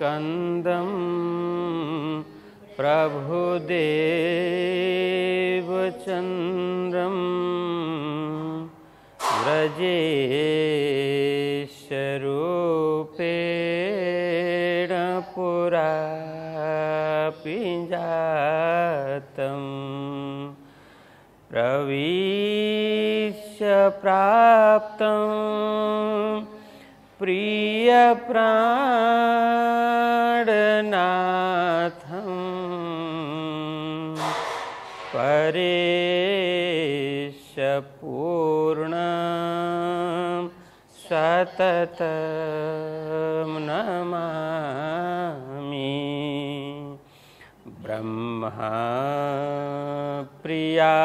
स्कन्दं प्रभुदेवचन्द्रं व्रजेशरूपेण पुरापि जातं प्रविश्य प्राप्तं प्रियप्राणनाथं परेशपूर्णं सततं नमामि। ब्रह्मा प्रियाजागरणाय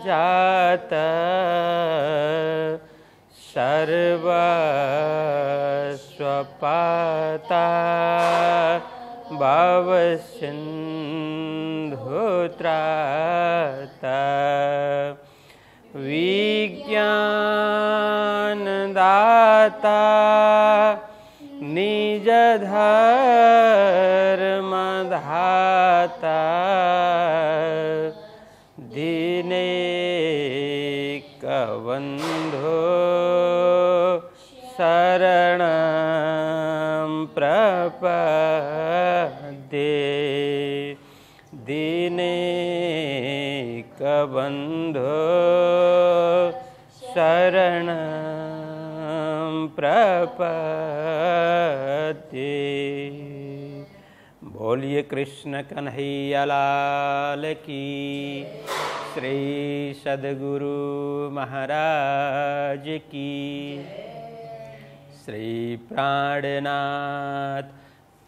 जाता सर्वस्वपाता भवसिन्धुत्राता विज्ञानदाता निजधर्मधाता दीनैकबन्धो शरणं प्रपद्ये दीनैकबन्धो शरणं प्रपद्ये। बोलिए कृष्ण कन्हैया लाल की, श्री सद्गुरु महाराज की, श्री प्राणनाथ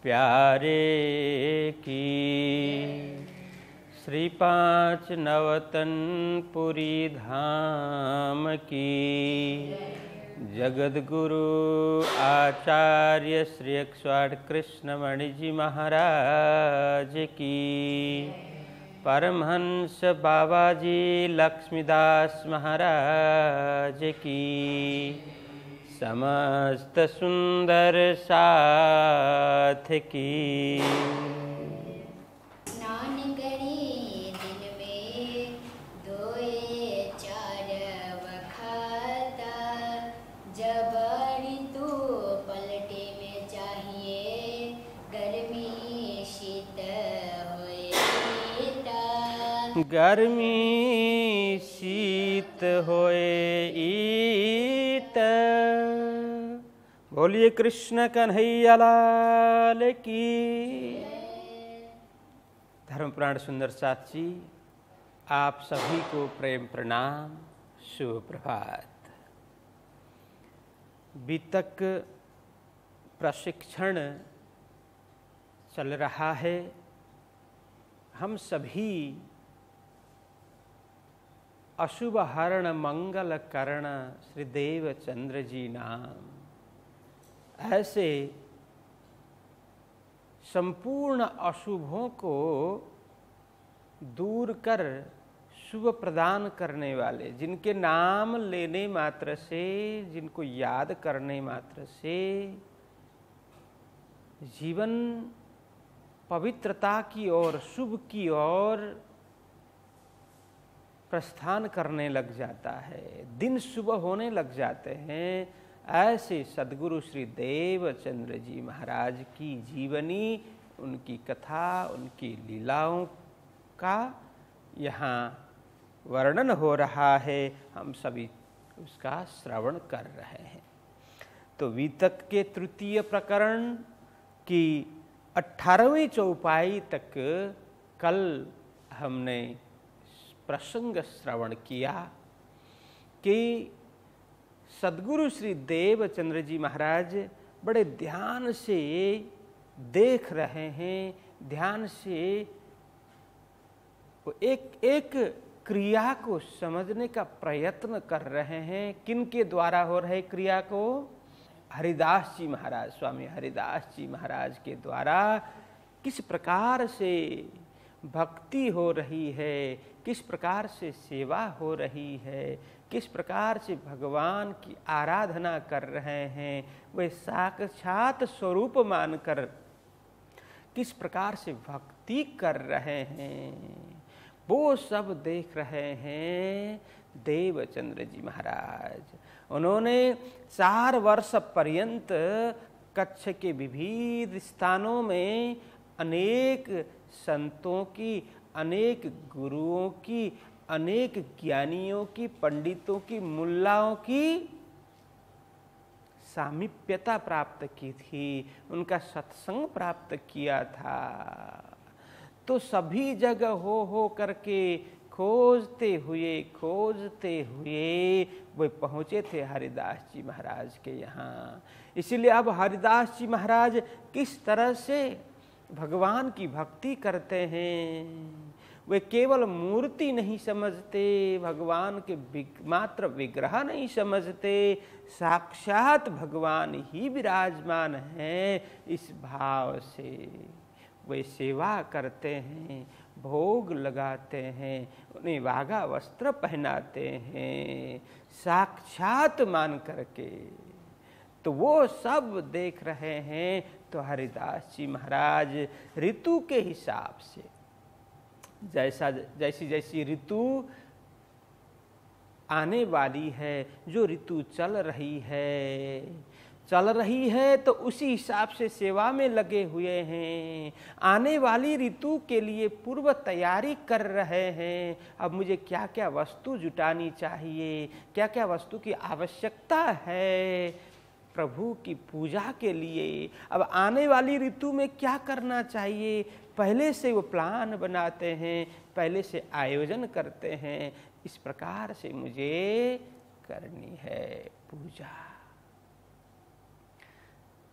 प्यारे की, श्री पाँच नवतनपुरी धाम की, जगद्गुरु आचार्य श्री 108 कृष्णमणि जी महाराज की, परमहंस बाबाजी लक्ष्मीदास महाराज की, समस्त सुंदर साथ की। स्नान करे दिन में धोए चार वखाता, जब ऋतु पलटे में चाहिए गर्मी शीत होए ईता, गर्मी शीत होए ईत। बोलिए कृष्ण कन्हैया लाल की। धर्मप्राण सुंदर साथ जी, आप सभी को प्रेम प्रणाम, शुभ प्रभात। बीतक प्रशिक्षण चल रहा है। हम सभी अशुभ हरण मंगल करण श्री देवचंद्र जी नाम, ऐसे संपूर्ण अशुभों को दूर कर शुभ प्रदान करने वाले, जिनके नाम लेने मात्र से, जिनको याद करने मात्र से जीवन पवित्रता की ओर, शुभ की ओर प्रस्थान करने लग जाता है, दिन शुभ होने लग जाते हैं। ऐसे सद्गुरु श्री देवचंद्र जी महाराज की जीवनी, उनकी कथा, उनकी लीलाओं का यहाँ वर्णन हो रहा है। हम सभी उसका श्रवण कर रहे हैं। तो वीतक के तृतीय प्रकरण की 18वीं चौपाई तक कल हमने प्रसंग श्रवण किया कि सद्गुरु श्री देवचंद्र जी महाराज बड़े ध्यान से देख रहे हैं, ध्यान से एक एक क्रिया को समझने का प्रयत्न कर रहे हैं। किन के द्वारा हो रहे क्रिया को? हरिदास जी महाराज, स्वामी हरिदास जी महाराज के द्वारा किस प्रकार से भक्ति हो रही है, किस प्रकार से सेवा हो रही है, किस प्रकार से भगवान की आराधना कर रहे हैं, वे साक्षात स्वरूप मानकर किस प्रकार से भक्ति कर रहे हैं, वो सब देख रहे हैं देवचंद्र जी महाराज। उन्होंने 4 वर्ष पर्यंत कच्छ के विविध स्थानों में अनेक संतों की, अनेक गुरुओं की, अनेक ज्ञानियों की, पंडितों की, मुल्लाओं की सामीप्यता प्राप्त की थी, उनका सत्संग प्राप्त किया था। तो सभी जगह हो करके खोजते हुए वे पहुँचे थे हरिदास जी महाराज के यहाँ। इसीलिए अब हरिदास जी महाराज किस तरह से भगवान की भक्ति करते हैं, वे केवल मूर्ति नहीं समझते, भगवान के मात्र विग्रह नहीं समझते, साक्षात भगवान ही विराजमान हैं, इस भाव से वे सेवा करते हैं, भोग लगाते हैं, उन्हें वागा वस्त्र पहनाते हैं, साक्षात मान करके। तो वो सब देख रहे हैं। तो हरिदास जी महाराज ऋतु के हिसाब से जैसी ऋतु आने वाली है, जो ऋतु चल रही है तो उसी हिसाब से सेवा में लगे हुए हैं। आने वाली ऋतु के लिए पूर्व तैयारी कर रहे हैं। अब मुझे क्या क्या वस्तु जुटानी चाहिए, क्या क्या वस्तु की आवश्यकता है प्रभु की पूजा के लिए, अब आने वाली ऋतु में क्या करना चाहिए, पहले से वो प्लान बनाते हैं, पहले से आयोजन करते हैं। इस प्रकार से मुझे करनी है पूजा।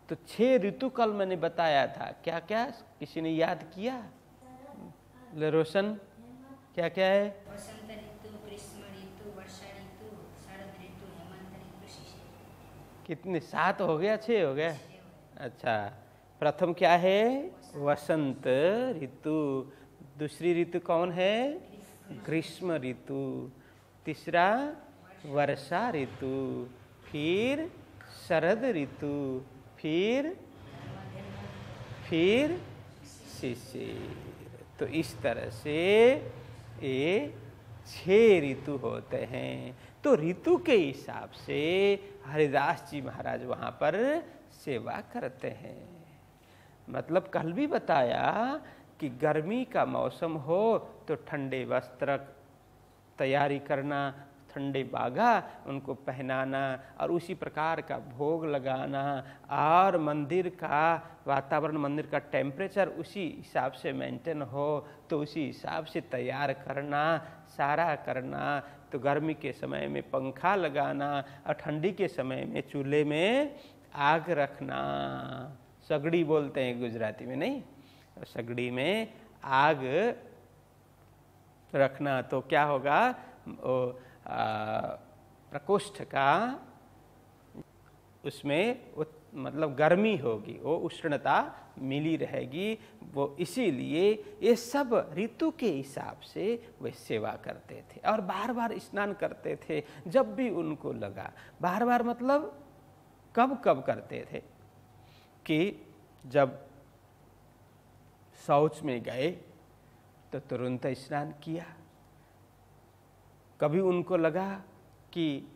तो 6 ऋतु कल मैंने बताया था, क्या क्या किसी ने याद किया? रोशन क्या क्या है? वसंत ऋतु, ग्रीष्म ऋतु, वर्षा ऋतु, शरद ऋतु, हेमंत ऋतु, शिशिर। कितने? 7 हो गया, 6 हो गया? अच्छा, प्रथम क्या है? वसंत ऋतु। दूसरी ऋतु कौन है? ग्रीष्म ऋतु। तीसरा वर्षा ऋतु, फिर शरद ऋतु, फिर शिशिर। तो इस तरह से ये 6 ऋतु होते हैं। तो ऋतु के हिसाब से हरिदास जी महाराज वहाँ पर सेवा करते हैं। मतलब कल भी बताया कि गर्मी का मौसम हो तो ठंडे वस्त्र तैयारी करना, ठंडे बागा उनको पहनाना और उसी प्रकार का भोग लगाना, और मंदिर का वातावरण, मंदिर का टेम्परेचर उसी हिसाब से मेंटेन हो तो उसी हिसाब से तैयार करना, सारा करना। तो गर्मी के समय में पंखा लगाना और ठंडी के समय में चूल्हे में आग रखना, सगड़ी बोलते हैं गुजराती में, नहीं? सगड़ी में आग रखना तो क्या होगा, प्रकोष्ठ का उसमें मतलब गर्मी होगी, वो उष्णता मिली रहेगी। वो इसीलिए ये सब ऋतु के हिसाब से वे सेवा करते थे और बार बार स्नान करते थे जब भी उनको लगा। बार बार मतलब कब कब करते थे कि जब शौच में गए तो तुरंत स्नान किया। कभी उनको लगा कि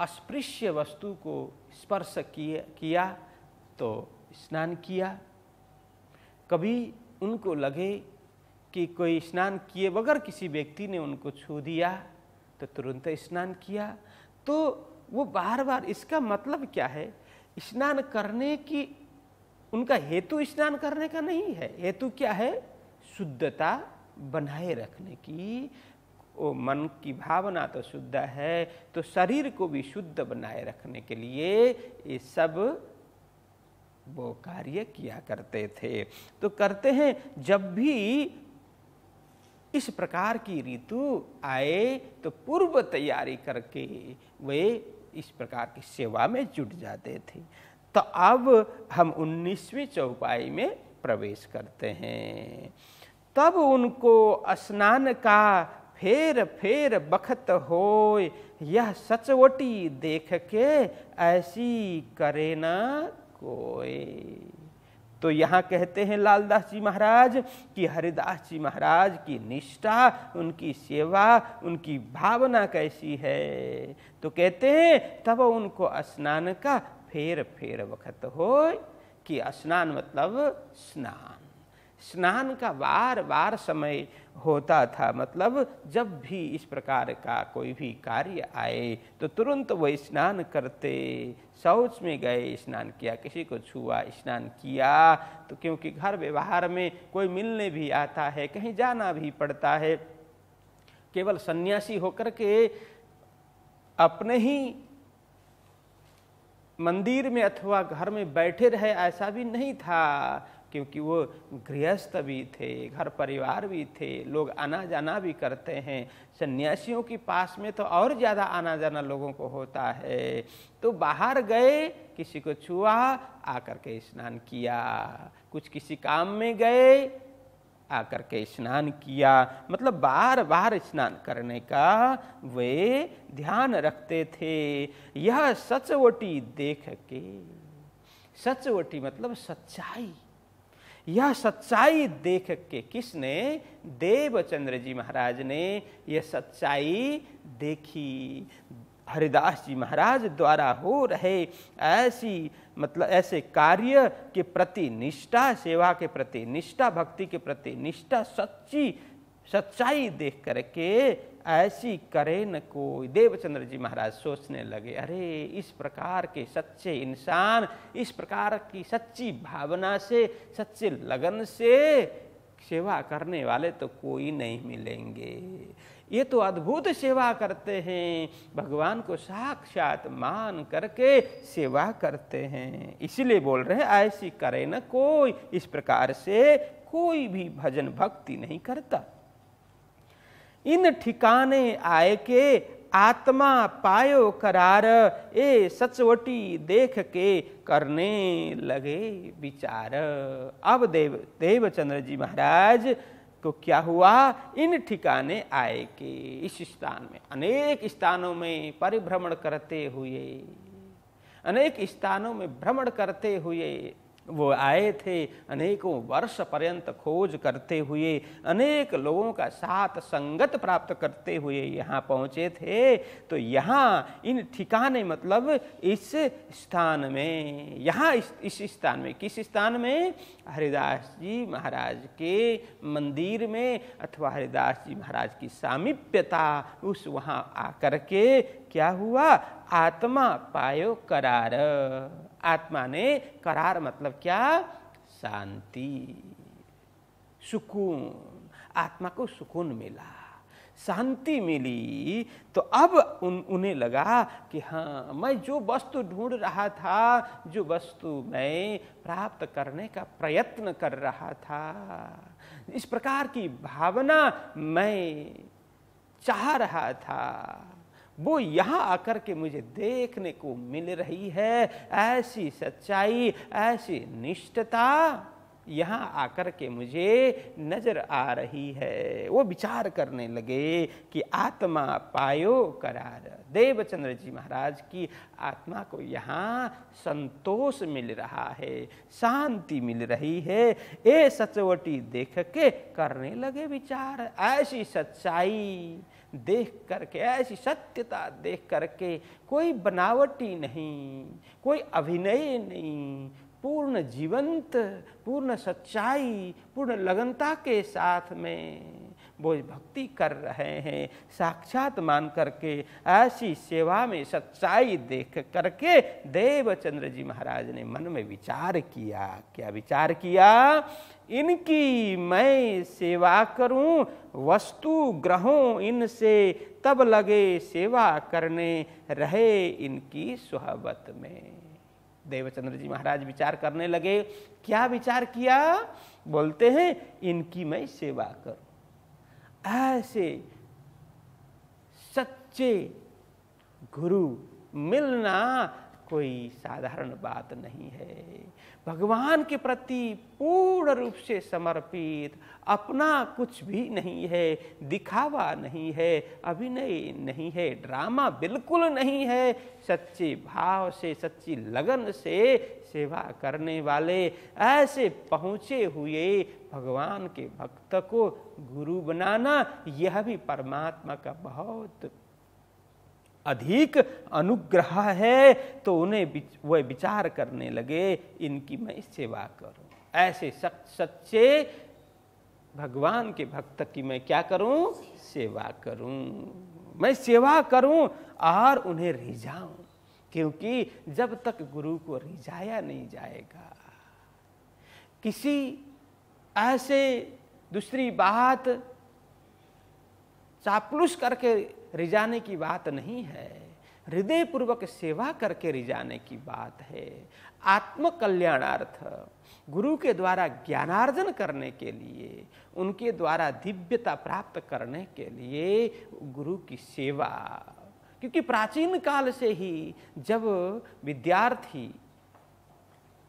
अस्पृश्य वस्तु को स्पर्श किया तो स्नान किया। कभी उनको लगे कि कोई स्नान किए बगैर किसी व्यक्ति ने उनको छू दिया तो तुरंत स्नान किया। तो वो बार बार, इसका मतलब क्या है, स्नान करने की उनका हेतु स्नान करने का नहीं है। हेतु क्या है? शुद्धता बनाए रखने की। वो मन की भावना तो शुद्ध है, तो शरीर को भी शुद्ध बनाए रखने के लिए ये सब वो कार्य किया करते थे। तो करते हैं जब भी इस प्रकार की ऋतु आए तो पूर्व तैयारी करके वे इस प्रकार की सेवा में जुट जाते थे। तो अब हम 19वीं चौपाई में प्रवेश करते हैं। तब उनको स्नान का फेर फेर बखत होय, यह सचवटी देख के ऐसी करे न कोई। तो यहाँ कहते हैं लालदास जी महाराज कि हरिदास जी महाराज की निष्ठा, उनकी सेवा, उनकी भावना कैसी है। तो कहते हैं तब उनको स्नान का फेर फेर वक्त हो, कि स्नान मतलब स्नान, स्नान का बार बार समय होता था। मतलब जब भी इस प्रकार का कोई भी कार्य आए तो तुरंत वह स्नान करते। शौच में गए स्नान किया, किसी को छुआ स्नान किया। तो क्योंकि घर व्यवहार में कोई मिलने भी आता है, कहीं जाना भी पड़ता है, केवल सन्यासी होकर के अपने ही मंदिर में अथवा घर में बैठे रहे ऐसा भी नहीं था, क्योंकि वो गृहस्थ भी थे, घर परिवार भी थे, लोग आना जाना भी करते हैं। सन्यासियों के पास में तो और ज़्यादा आना जाना लोगों को होता है। तो बाहर गए, किसी को छुआ, आकर के स्नान किया, कुछ किसी काम में गए, आकर के स्नान किया। मतलब बार बार स्नान करने का वे ध्यान रखते थे। यह सचवटी देख के, सचवटी मतलब सच्चाई, यह सच्चाई देख के, किसने? देवचंद्र जी महाराज ने यह सच्चाई देखी। हरिदास जी महाराज द्वारा हो रहे ऐसी मतलब ऐसे कार्य के प्रति निष्ठा, सेवा के प्रति निष्ठा, भक्ति के प्रति निष्ठा, सच्चाई देख करके ऐसी करे न कोई। देवचंद्र जी महाराज सोचने लगे, अरे इस प्रकार के सच्चे इंसान, इस प्रकार की सच्ची भावना से, सच्चे लगन से सेवा करने वाले तो कोई नहीं मिलेंगे। ये तो अद्भुत सेवा करते हैं, भगवान को साक्षात मान करके सेवा करते हैं। इसीलिए बोल रहे हैं ऐसी करे न कोई, इस प्रकार से कोई भी भजन भक्ति नहीं करता। इन ठिकाने आए के आत्मा पायो करार, ए सचवटी देख के करने लगे विचार। अब देवचंद्र जी महाराज को क्या हुआ? इन ठिकाने आए के, इस स्थान में, अनेक स्थानों में परिभ्रमण करते हुए, अनेक स्थानों में भ्रमण करते हुए वो आए थे। अनेकों वर्ष पर्यंत खोज करते हुए, अनेक लोगों का साथ संगत प्राप्त करते हुए यहाँ पहुँचे थे। तो यहाँ इन ठिकाने मतलब इस स्थान में, यहाँ इस स्थान में, किस स्थान में? हरिदास जी महाराज के मंदिर में, अथवा हरिदास जी महाराज की सामीप्यता, उस वहाँ आकर के क्या हुआ? आत्मा पायो करार। आत्मा ने, करार मतलब क्या? शांति, सुकून। आत्मा को सुकून मिला, शांति मिली। तो अब उन्हें लगा कि हाँ, मैं जो वस्तु ढूंढ रहा था, जो वस्तु मैं प्राप्त करने का प्रयत्न कर रहा था, इस प्रकार की भावना मैं चाह रहा था, वो यहाँ आकर के मुझे देखने को मिल रही है। ऐसी सच्चाई, ऐसी निष्ठता यहाँ आकर के मुझे नजर आ रही है। वो विचार करने लगे कि आत्मा पायो करार। देवचंद्र जी महाराज की आत्मा को यहाँ संतोष मिल रहा है, शांति मिल रही है। ये सचवटी देख के करने लगे विचार। ऐसी सच्चाई देख करके, ऐसी सत्यता देख करके, कोई बनावटी नहीं, कोई अभिनय नहीं, पूर्ण जीवंत, पूर्ण सच्चाई, पूर्ण लगनता के साथ में वो भक्ति कर रहे हैं। साक्षात मान करके ऐसी सेवा में सच्चाई देख करके देवचंद्र जी महाराज ने मन में विचार किया। क्या विचार किया? इनकी मैं सेवा करूं, वस्तु ग्रहों इनसे, तब लगे सेवा करने, रहे इनकी सुहबत में। देवचंद्र जी महाराज विचार करने लगे। क्या विचार किया? बोलते हैं इनकी मैं सेवा करूं। ऐसे सच्चे गुरु मिलना कोई साधारण बात नहीं है। भगवान के प्रति पूर्ण रूप से समर्पित, अपना कुछ भी नहीं है, दिखावा नहीं है, अभिनय नहीं है, ड्रामा बिल्कुल नहीं है, सच्चे भाव से, सच्ची लगन से सेवा करने वाले ऐसे पहुँचे हुए भगवान के भक्त को गुरु बनाना, यह भी परमात्मा का बहुत अधिक अनुग्रह है। तो उन्हें वह विचार करने लगे, इनकी मैं सेवा करूं। ऐसे सच्चे भगवान के भक्त की मैं क्या करूं? सेवा करूं। मैं सेवा करूं और उन्हें रिझाऊं, क्योंकि जब तक गुरु को रिझाया नहीं जाएगा, किसी ऐसे दूसरी बात चापलूस करके रिझाने की बात नहीं है, हृदय पूर्वक सेवा करके रिझाने की बात है। आत्म कल्याणार्थ, गुरु के द्वारा ज्ञानार्जन करने के लिए, उनके द्वारा दिव्यता प्राप्त करने के लिए गुरु की सेवा। क्योंकि प्राचीन काल से ही जब विद्यार्थी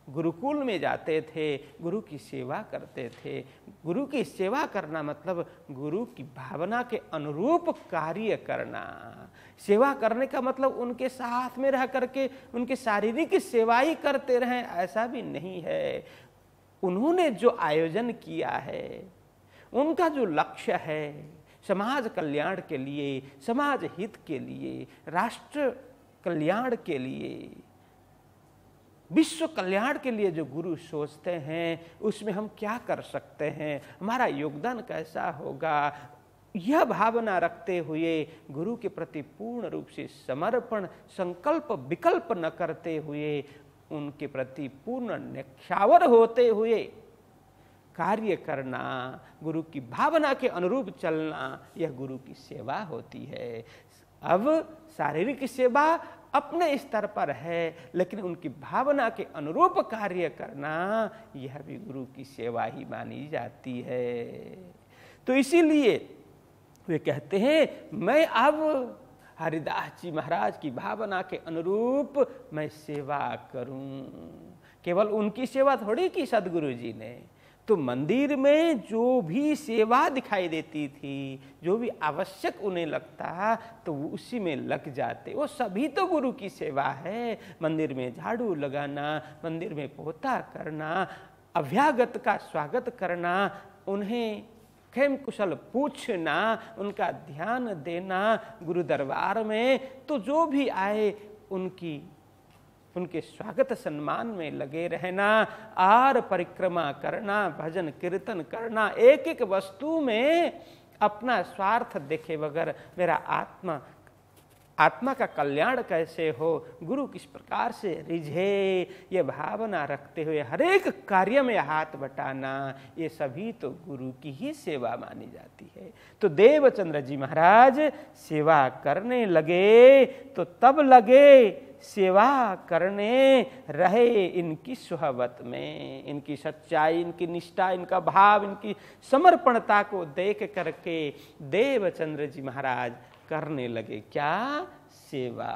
गुरुकुल में जाते थे, गुरु की सेवा करते थे। गुरु की सेवा करना मतलब गुरु की भावना के अनुरूप कार्य करना। सेवा करने का मतलब उनके साथ में रह करके उनके शारीरिक सेवा ही करते रहें, ऐसा भी नहीं है। उन्होंने जो आयोजन किया है, उनका जो लक्ष्य है, समाज कल्याण के लिए, समाज हित के लिए, राष्ट्र कल्याण के लिए, विश्व कल्याण के लिए जो गुरु सोचते हैं, उसमें हम क्या कर सकते हैं, हमारा योगदान कैसा होगा, यह भावना रखते हुए गुरु के प्रति पूर्ण रूप से समर्पण, संकल्प विकल्प न करते हुए, उनके प्रति पूर्ण न्यक्षावर होते हुए कार्य करना, गुरु की भावना के अनुरूप चलना, यह गुरु की सेवा होती है। अब शारीरिक सेवा अपने स्तर पर है, लेकिन उनकी भावना के अनुरूप कार्य करना, यह भी गुरु की सेवा ही मानी जाती है। तो इसीलिए वे कहते हैं, मैं अब हरिदास जी महाराज की भावना के अनुरूप मैं सेवा करूं। केवल उनकी सेवा थोड़ी की सदगुरु जी ने, तो मंदिर में जो भी सेवा दिखाई देती थी, जो भी आवश्यक उन्हें लगता, तो वो उसी में लग जाते। वो सभी तो गुरु की सेवा है। मंदिर में झाड़ू लगाना, मंदिर में पोता करना, अभ्यागत का स्वागत करना, उन्हें खेम कुशल पूछना, उनका ध्यान देना गुरु दरबार में, तो जो भी आए उनके स्वागत सम्मान में लगे रहना और परिक्रमा करना, भजन कीर्तन करना, एक एक वस्तु में अपना स्वार्थ देखे बगैर मेरा आत्मा का कल्याण कैसे हो, गुरु किस प्रकार से रिझे, ये भावना रखते हुए हर एक कार्य में हाथ बटाना, ये सभी तो गुरु की ही सेवा मानी जाती है। तो देवचंद्र जी महाराज सेवा करने लगे, तो तब लगे सेवा करने रहे इनकी सुहबत में। इनकी सच्चाई, इनकी निष्ठा, इनका भाव, इनकी समर्पणता को देख करके देवचंद्र जी महाराज करने लगे क्या? सेवा।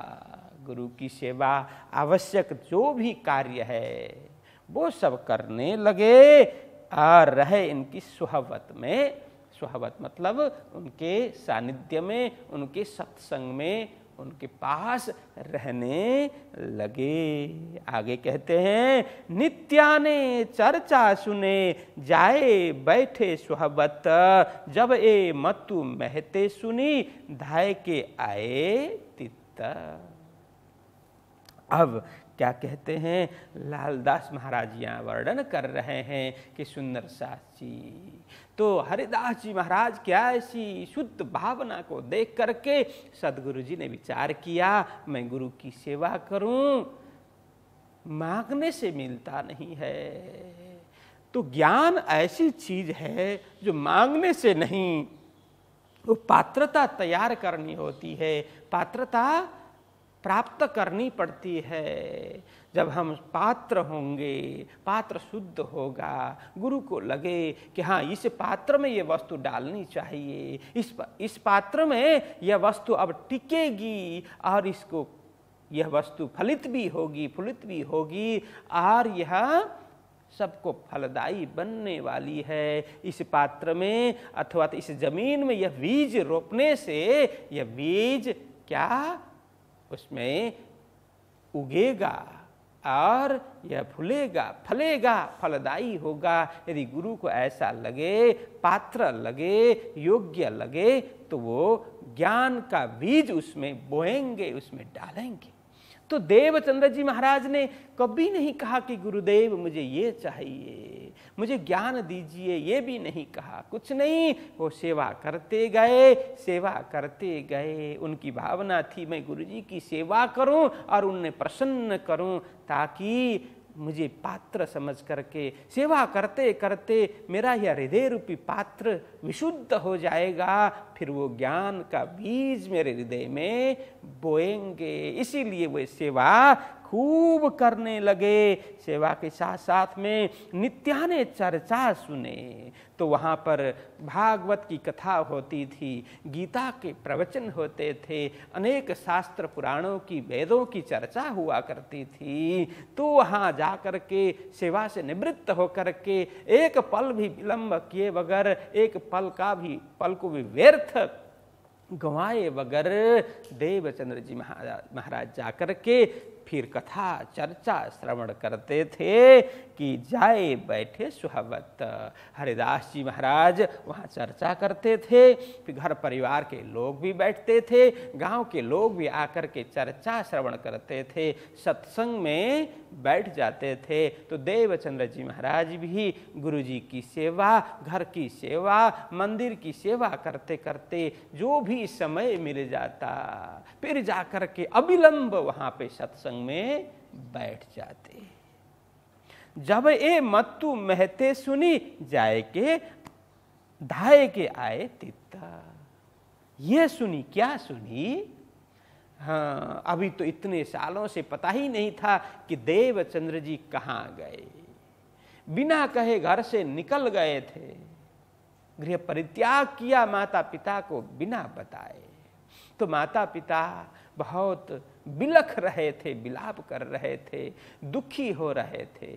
गुरु की सेवा आवश्यक जो भी कार्य है वो सब करने लगे और रहे इनकी सुहबत में। सुहबत मतलब उनके सानिध्य में, उनके सत्संग में, उनके पास रहने लगे। आगे कहते हैं, नित्याने चर्चा सुने जाए बैठे सुहबत, जब ए मतु महते सुनी धाय के आए तित्त। अब क्या कहते हैं, लालदास महाराज यहाँ वर्णन कर रहे हैं कि सुंदर सास जी, तो हरिदास जी महाराज क्या ऐसी शुद्ध भावना को देख करके सदगुरु जी ने विचार किया, मैं गुरु की सेवा करूं, मांगने से मिलता नहीं है। तो ज्ञान ऐसी चीज है जो मांगने से नहीं, वो पात्रता तैयार करनी होती है, पात्रता प्राप्त करनी पड़ती है। जब हम पात्र होंगे, पात्र शुद्ध होगा, गुरु को लगे कि हाँ इस पात्र में ये वस्तु डालनी चाहिए, इस पात्र में यह वस्तु अब टिकेगी और इसको यह वस्तु फलित भी होगी, फुलित भी होगी और यह सबको फलदायी बनने वाली है। इस पात्र में अथवा इस जमीन में यह बीज रोपने से यह बीज क्या उसमें उगेगा और यह फूलेगा, फलेगा, फलदायी होगा। यदि गुरु को ऐसा लगे, पात्र लगे, योग्य लगे, तो वो ज्ञान का बीज उसमें बोएंगे, उसमें डालेंगे। तो देवचंद्र जी महाराज ने कभी नहीं कहा कि गुरुदेव मुझे ये चाहिए, मुझे ज्ञान दीजिए, ये भी नहीं कहा, कुछ नहीं। वो सेवा करते गए, सेवा करते गए। उनकी भावना थी मैं गुरुजी की सेवा करूं और उन्हें प्रसन्न करूं, ताकि मुझे पात्र समझ करके सेवा करते करते मेरा यह हृदय रूपी पात्र विशुद्ध हो जाएगा, फिर वो ज्ञान का बीज मेरे हृदय में बोएंगे। इसीलिए वो सेवा खूब करने लगे। सेवा के साथ साथ में नित्याने चर्चा सुने, तो वहाँ पर भागवत की कथा होती थी, गीता के प्रवचन होते थे, अनेक शास्त्र पुराणों की वेदों की चर्चा हुआ करती थी। तो वहाँ जा कर के सेवा से निवृत्त होकर के एक पल भी विलंब किए बगैर, एक पल को भी व्यर्थ गंवाए बगैर देवचंद्र जी महाराज जाकर के फिर कथा चर्चा श्रवण करते थे कि जाए बैठे सुहावत। हरिदास जी महाराज वहाँ चर्चा करते थे, फिर घर परिवार के लोग भी बैठते थे, गांव के लोग भी आकर के चर्चा श्रवण करते थे, सत्संग में बैठ जाते थे। तो देवचंद्र जी महाराज भी गुरु जी की सेवा, घर की सेवा, मंदिर की सेवा करते करते जो भी समय मिल जाता, फिर जाकर के अविलंब वहाँ पे सत्संग में बैठ जाते। जब ए मत्तु महते सुनी, जाए के धाये के आए तित्ता। ये सुनी, क्या सुनी? हाँ, अभी तो इतने सालों से पता ही नहीं था कि देवचंद्र जी कहाँ गए। बिना कहे घर से निकल गए थे, गृह परित्याग किया माता पिता को बिना बताए। तो माता पिता बहुत बिलख रहे थे, विलाप कर रहे थे, दुखी हो रहे थे।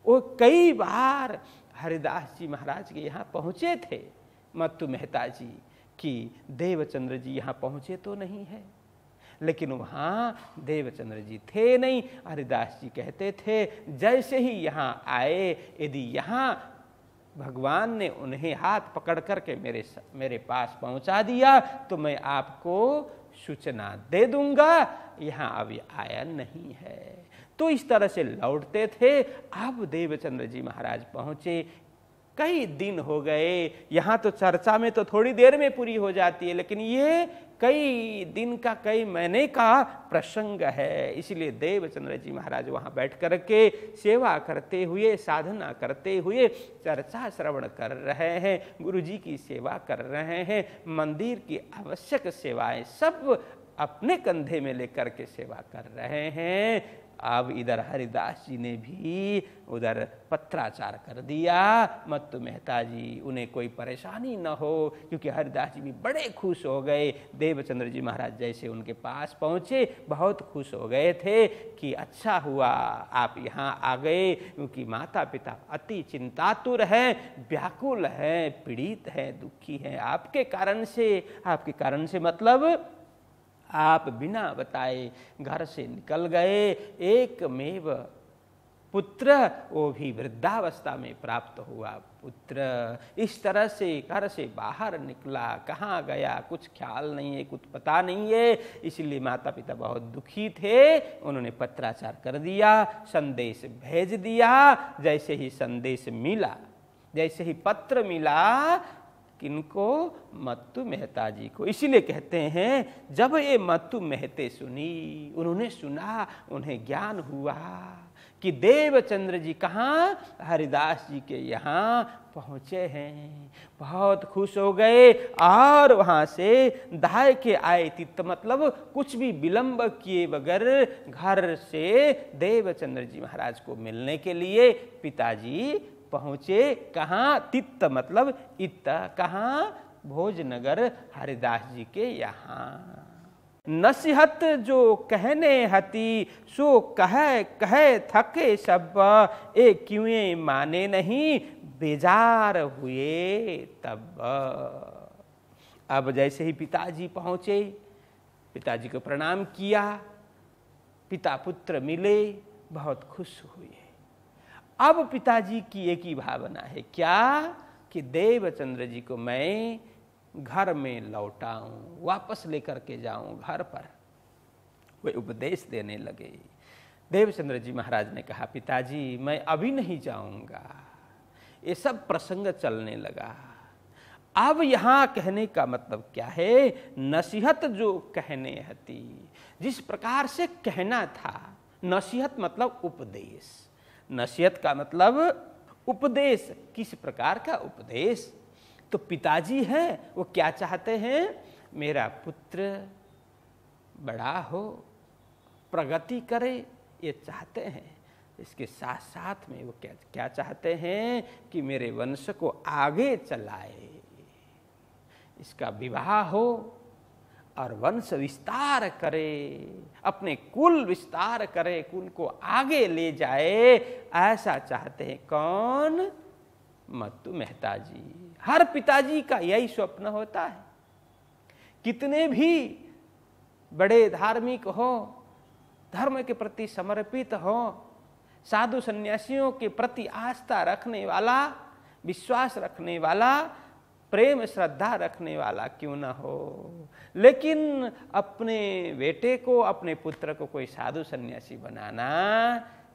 वो कई बार हरिदास जी महाराज के यहाँ पहुँचे थे, मत्तु मेहता जी, कि देवचंद्र जी यहाँ पहुँचे तो नहीं है, लेकिन वहाँ देवचंद्र जी थे नहीं। हरिदास जी कहते थे जैसे ही यहाँ आए, यदि यहाँ भगवान ने उन्हें हाथ पकड़ करके मेरे पास पहुँचा दिया तो मैं आपको सूचना दे दूंगा, यहाँ अभी आया नहीं है। तो इस तरह से लौटते थे। अब देवचंद्र जी महाराज पहुँचे, कई दिन हो गए। यहाँ तो चर्चा में तो थोड़ी देर में पूरी हो जाती है, लेकिन ये कई दिन का, कई महीने का प्रसंग है। इसलिए देवचंद्र जी महाराज वहाँ बैठ कर के सेवा करते हुए, साधना करते हुए चर्चा श्रवण कर रहे हैं, गुरु जी की सेवा कर रहे हैं, मंदिर की आवश्यक सेवाएं सब अपने कंधे में लेकर के सेवा कर रहे हैं। अब इधर हरिदास जी ने भी उधर पत्राचार कर दिया, मत्तु मेहता जी उन्हें कोई परेशानी न हो, क्योंकि हरिदास जी भी बड़े खुश हो गए। देवचंद्र जी महाराज जैसे उनके पास पहुँचे, बहुत खुश हो गए थे कि अच्छा हुआ आप यहाँ आ गए, क्योंकि माता पिता अति चिंतातुर हैं, व्याकुल हैं, पीड़ित हैं, दुखी हैं आपके कारण से। आपके कारण से मतलब आप बिना बताए घर से निकल गए। एकमेव पुत्र, वो भी वृद्धावस्था में प्राप्त हुआ पुत्र, इस तरह से घर से बाहर निकला, कहाँ गया कुछ ख्याल नहीं है, कुछ पता नहीं है। इसलिए माता पिता बहुत दुखी थे। उन्होंने पत्राचार कर दिया, संदेश भेज दिया। जैसे ही संदेश मिला, जैसे ही पत्र मिला, किनको? मत्तु मेहता जी को। इसीलिए कहते हैं जब ये मत्तु मेहते सुनी, उन्होंने सुना, उन्हें ज्ञान हुआ कि देवचंद्र जी कहाँ? हरिदास जी के यहाँ पहुँचे हैं। बहुत खुश हो गए और वहाँ से धाय के आए तित्त, मतलब कुछ भी विलंब किए बगैर घर से देवचंद्र जी महाराज को मिलने के लिए पिताजी पहुँचे। कहाँ? तित्त मतलब इत्त, कहाँ? भोजनगर हरिदास जी के यहाँ। नसीहत जो कहने हती, सो कहे कहे थके सब, ए क्यों माने नहीं, बेजार हुए तब। अब जैसे ही पिताजी पहुंचे, पिताजी को प्रणाम किया, पिता पुत्र मिले, बहुत खुश हुए। अब पिताजी की एक ही भावना है, क्या कि देवचंद्र जी को मैं घर में लौटाऊं, वापस लेकर के जाऊं घर पर। वे उपदेश देने लगे। देवचंद्र जी महाराज ने कहा, पिताजी मैं अभी नहीं जाऊंगा। ये सब प्रसंग चलने लगा। अब यहां कहने का मतलब क्या है, नसीहत जो कहने हती, जिस प्रकार से कहना था, नसीहत मतलब उपदेश, नसीहत का मतलब उपदेश, किस प्रकार का उपदेश। तो पिताजी हैं, वो क्या चाहते हैं, मेरा पुत्र बड़ा हो, प्रगति करे, ये चाहते हैं। इसके साथ साथ में वो क्या चाहते हैं कि मेरे वंश को आगे चलाए, इसका विवाह हो और वंश विस्तार करे, अपने कुल विस्तार करे, कुल को आगे ले जाए, ऐसा चाहते हैं। कौन? मत्तू मेहता जी। हर पिताजी का यही स्वप्न होता है। कितने भी बड़े धार्मिक हो, धर्म के प्रति समर्पित हो, साधु सन्यासियों के प्रति आस्था रखने वाला, विश्वास रखने वाला, प्रेम श्रद्धा रखने वाला क्यों ना हो, लेकिन अपने बेटे को, अपने पुत्र को कोई साधु सन्यासी बनाना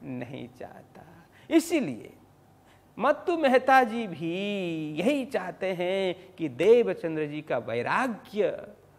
नहीं चाहता। इसीलिए मत्तू मेहता जी भी यही चाहते हैं कि देवचंद्र जी का वैराग्य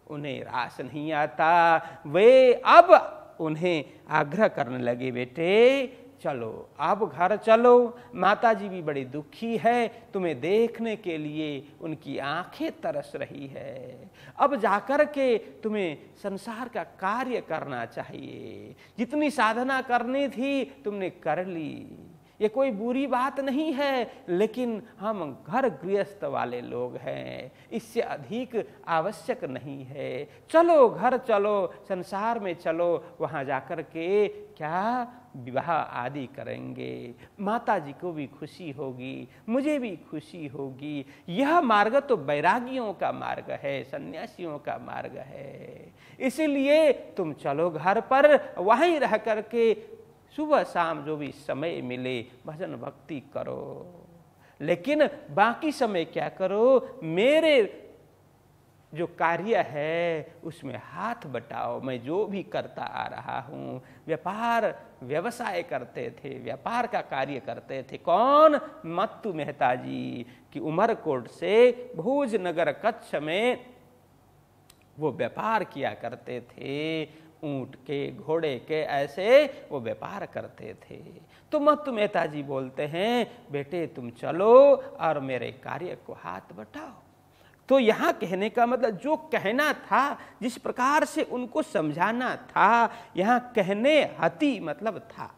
उन्हें रास नहीं आता। वे अब उन्हें आग्रह करने लगे, बेटे चलो, अब घर चलो। माता जी भी बड़ी दुखी है, तुम्हें देखने के लिए उनकी आंखें तरस रही है। अब जाकर के तुम्हें संसार का कार्य करना चाहिए। जितनी साधना करनी थी तुमने कर ली, ये कोई बुरी बात नहीं है, लेकिन हम घर गृहस्थ वाले लोग हैं, इससे अधिक आवश्यक नहीं है। चलो घर चलो, संसार में चलो, वहाँ जाकर के क्या विवाह आदि करेंगे। माता जी को भी खुशी होगी, मुझे भी खुशी होगी। यह मार्ग तो वैरागियों का मार्ग है, सन्यासियों का मार्ग है। इसलिए तुम चलो घर पर, वहीं रह करके सुबह शाम जो भी समय मिले भजन भक्ति करो, लेकिन बाकी समय क्या करो, मेरे जो कार्य है उसमें हाथ बटाओ। मैं जो भी करता आ रहा हूँ, व्यापार व्यवसाय करते थे, व्यापार का कार्य करते थे। कौन? मत्तू मेहता जी की उमरकोट से भूज नगर कच्छ में वो व्यापार किया करते थे। ऊंट के, घोड़े के, ऐसे वो व्यापार करते थे। तो मत्तू मेहता जी बोलते हैं, बेटे तुम चलो और मेरे कार्य को हाथ बटाओ। तो यहाँ कहने का मतलब जो कहना था, जिस प्रकार से उनको समझाना था, यहाँ कहने हती मतलब था,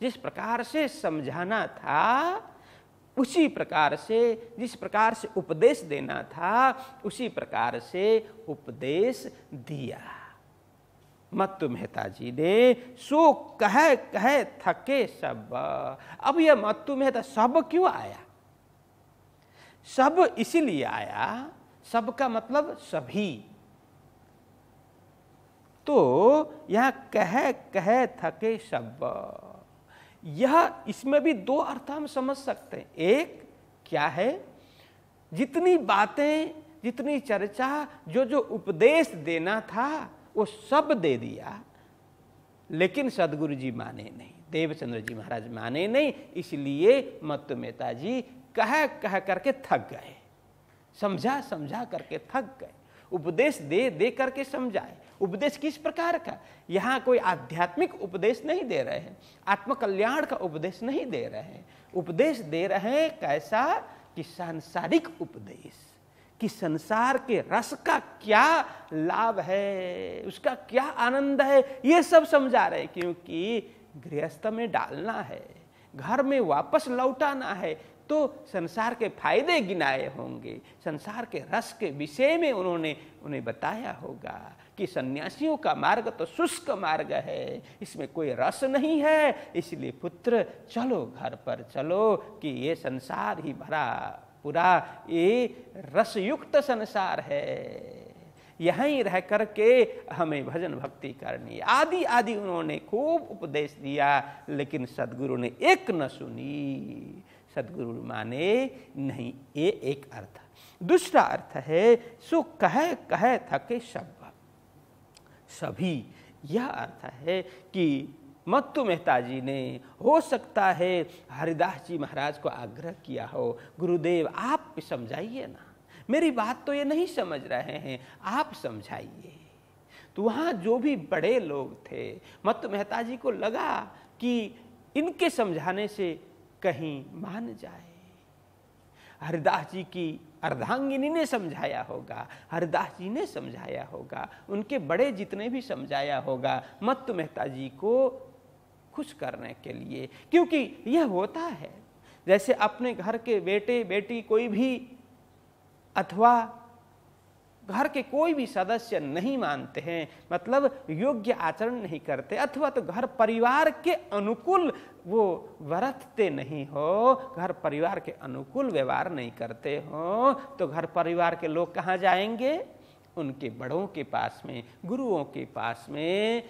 जिस प्रकार से समझाना था, उसी प्रकार से, जिस प्रकार से उपदेश देना था, उसी प्रकार से उपदेश दिया। मत्तू मेहता जी ने सो कहे कहे थके सब। अब यह मत्तू मेहता सब क्यों आया? सब इसीलिए आया, सब का मतलब सभी। तो यह कहे कहे थके सब, यह इसमें भी दो अर्थ हम समझ सकते हैं। एक क्या है, जितनी बातें, जितनी चर्चा, जो जो उपदेश देना था वो सब दे दिया, लेकिन सदगुरु जी माने नहीं, देवचंद्र जी महाराज माने नहीं। इसलिए मत्तू मेहता जी कह कह करके थक गए, समझा समझा करके थक गए। उपदेश दे दे करके समझाए। उपदेश किस प्रकार का? यहाँ कोई आध्यात्मिक उपदेश नहीं दे रहे हैं, आत्मकल्याण का उपदेश नहीं दे रहे हैं। उपदेश दे रहे हैं कैसा कि सांसारिक उपदेश, कि संसार के रस का क्या लाभ है, उसका क्या आनंद है, ये सब समझा रहे। क्योंकि गृहस्थ में डालना है, घर में वापस लौटाना है, तो संसार के फायदे गिनाए होंगे, संसार के रस के विषय में उन्होंने उन्हें बताया होगा कि सन्यासियों का मार्ग तो शुष्क मार्ग है, इसमें कोई रस नहीं है, इसलिए पुत्र चलो घर पर चलो कि ये संसार ही भरा पूरा ये रसयुक्त संसार है, यहीं रह करके हमें भजन भक्ति करनी। आदि आदि उन्होंने खूब उपदेश दिया, लेकिन सदगुरु ने एक न सुनी, सदगुरु माने नहीं। ये एक अर्थ। दूसरा अर्थ है सो कहे कहे थके सब सभी। यह अर्थ है कि मत्तु मेहता जी ने हो सकता है हरिदास जी महाराज को आग्रह किया हो, गुरुदेव आप समझाइए ना, मेरी बात तो ये नहीं समझ रहे हैं, आप समझाइए। तो वहाँ जो भी बड़े लोग थे, मत्तु मेहता जी को लगा कि इनके समझाने से कहीं मान जाए। हरिदास जी की अर्धांगिनी ने समझाया होगा, हरिदास जी ने समझाया होगा, उनके बड़े जितने भी समझाया होगा मत्तु मेहता जी को खुश करने के लिए। क्योंकि यह होता है जैसे अपने घर के बेटे बेटी कोई भी अथवा घर के कोई भी सदस्य नहीं मानते हैं, मतलब योग्य आचरण नहीं करते, अथवा तो घर परिवार के अनुकूल वो बरतते नहीं हो, घर परिवार के अनुकूल व्यवहार नहीं करते हो, तो घर परिवार के लोग कहाँ जाएंगे? उनके बड़ों के पास में, गुरुओं के पास में,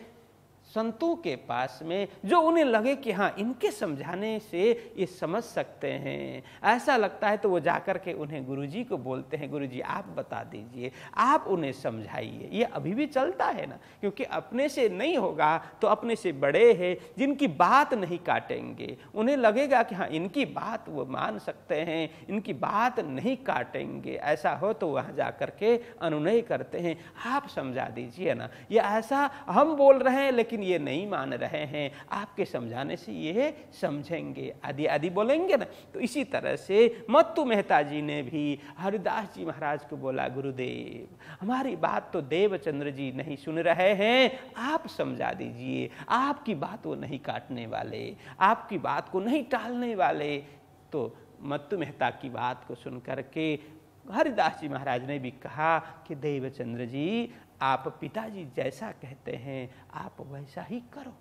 संतों के पास में, जो उन्हें लगे कि हाँ इनके समझाने से ये समझ सकते हैं, ऐसा लगता है तो वो जाकर के उन्हें गुरुजी को बोलते हैं, गुरुजी आप बता दीजिए, आप उन्हें समझाइए। ये अभी भी चलता है ना, क्योंकि अपने से नहीं होगा तो अपने से बड़े हैं जिनकी बात नहीं काटेंगे, उन्हें लगेगा कि हाँ इनकी बात वो मान सकते हैं, इनकी बात नहीं काटेंगे, ऐसा हो तो वहाँ जाकर के अनुनय करते हैं, आप समझा दीजिए ना, ये ऐसा हम बोल रहे हैं लेकिन ये नहीं मान रहे हैं, आपके समझाने से ये समझेंगे, आदि आदि बोलेंगे ना। तो इसी तरह से मत्तु मेहता जी ने भी हरिदास जी महाराज को बोला, गुरुदेव हमारी बात तो देवचंद्र जी नहीं सुन रहे हैं, आप समझा दीजिए, आपकी बात वो नहीं काटने वाले, आपकी बात को नहीं टालने वाले। तो मत्तु मेहता की बात को सुनकर के हरिदास जी महाराज ने भी कहा कि देवचंद्र जी आप पिताजी जैसा कहते हैं आप वैसा ही करो,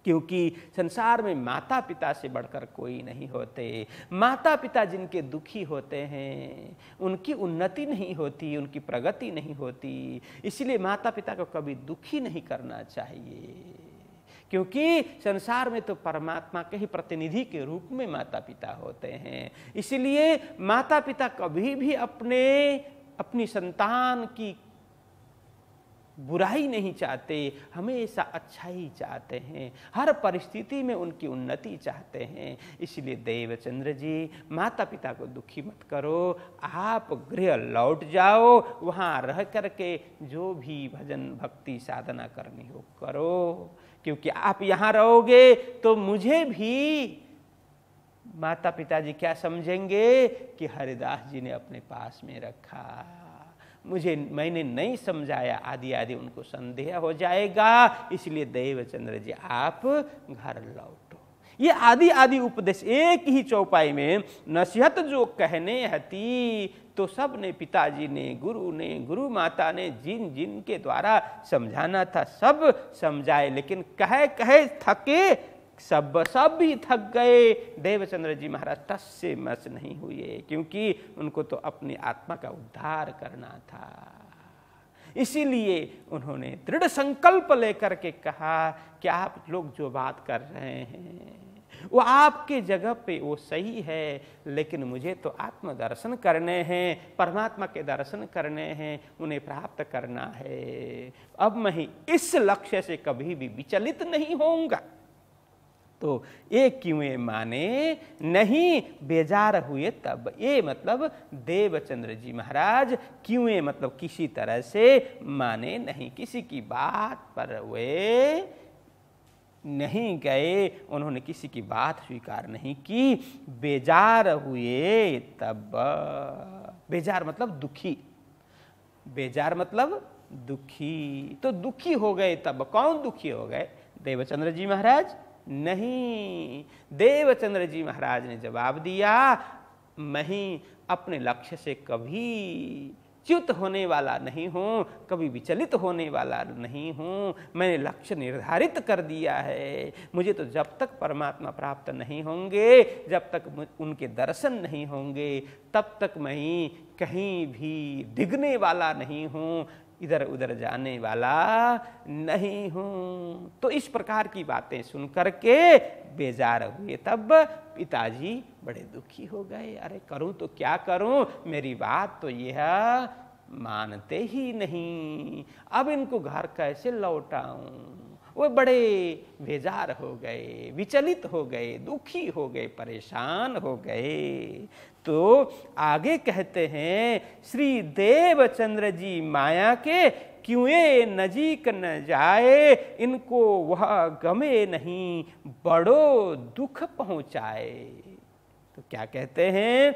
क्योंकि संसार में माता पिता से बढ़कर कोई नहीं होते। माता पिता जिनके दुखी होते हैं उनकी उन्नति नहीं होती, उनकी प्रगति नहीं होती, इसलिए माता पिता को कभी दुखी नहीं करना चाहिए, क्योंकि संसार में तो परमात्मा के ही प्रतिनिधि के रूप में माता पिता होते हैं। इसलिए माता पिता कभी भी अपनी संतान की बुराई नहीं चाहते, हमेशा अच्छा ही चाहते हैं, हर परिस्थिति में उनकी उन्नति चाहते हैं। इसलिए देवचंद्र जी माता पिता को दुखी मत करो, आप गृह लौट जाओ, वहाँ रह करके जो भी भजन भक्ति साधना करनी हो करो, क्योंकि आप यहाँ रहोगे तो मुझे भी माता पिता जी क्या समझेंगे कि हरिदास जी ने अपने पास में रखा, मैंने नहीं समझाया, आदि आदि उनको संदेह हो जाएगा। इसलिए देवचंद्र जी आप घर लौटो। ये आदि आदि उपदेश एक ही चौपाई में नसीहत जो कहने हती, तो सब ने, पिताजी ने, गुरु माता ने, जिन जिन के द्वारा समझाना था सब समझाए, लेकिन कहे कहे थके सब भी थक गए। देवचंद्र जी महाराज टस से मस नहीं हुए, क्योंकि उनको तो अपनी आत्मा का उद्धार करना था। इसीलिए उन्होंने दृढ़ संकल्प लेकर के कहा कि आप लोग जो बात कर रहे हैं वो आपके जगह पे वो सही है, लेकिन मुझे तो आत्म दर्शन करने हैं, परमात्मा के दर्शन करने हैं, उन्हें प्राप्त करना है। अब मैं इस लक्ष्य से कभी भी विचलित नहीं होऊंगा। तो ये क्यों माने नहीं बेजार हुए तब, ये मतलब देवचंद्र जी महाराज क्यों मतलब किसी तरह से माने नहीं, किसी की बात पर वे नहीं गए, उन्होंने किसी की बात स्वीकार नहीं की, बेजार हुए तब। बेजार मतलब दुखी, बेजार मतलब दुखी, तो दुखी हो गए तब। कौन दुखी हो गए? देवचंद्र जी महाराज नहीं। देवचंद्र जी महाराज ने जवाब दिया, मैं अपने लक्ष्य से कभी च्युत होने वाला नहीं हूँ, कभी विचलित होने वाला नहीं हूँ। मैंने लक्ष्य निर्धारित कर दिया है। मुझे तो जब तक परमात्मा प्राप्त नहीं होंगे, जब तक उनके दर्शन नहीं होंगे, तब तक मैं कहीं भी डिगने वाला नहीं हूँ, इधर उधर जाने वाला नहीं हूँ। तो इस प्रकार की बातें सुन करके बेजार हुए। तब पिताजी बड़े दुखी हो गए। अरे करूँ तो क्या करूँ, मेरी बात तो यह मानते ही नहीं, अब इनको घर कैसे लौटाऊं। वो बड़े बेजार हो गए, विचलित हो गए, दुखी हो गए, परेशान हो गए। तो आगे कहते हैं, श्री देवचंद्र जी माया के क्यों नजीक न जाए, इनको वह गमे नहीं, बड़ो दुख पहुंचाए। तो क्या कहते हैं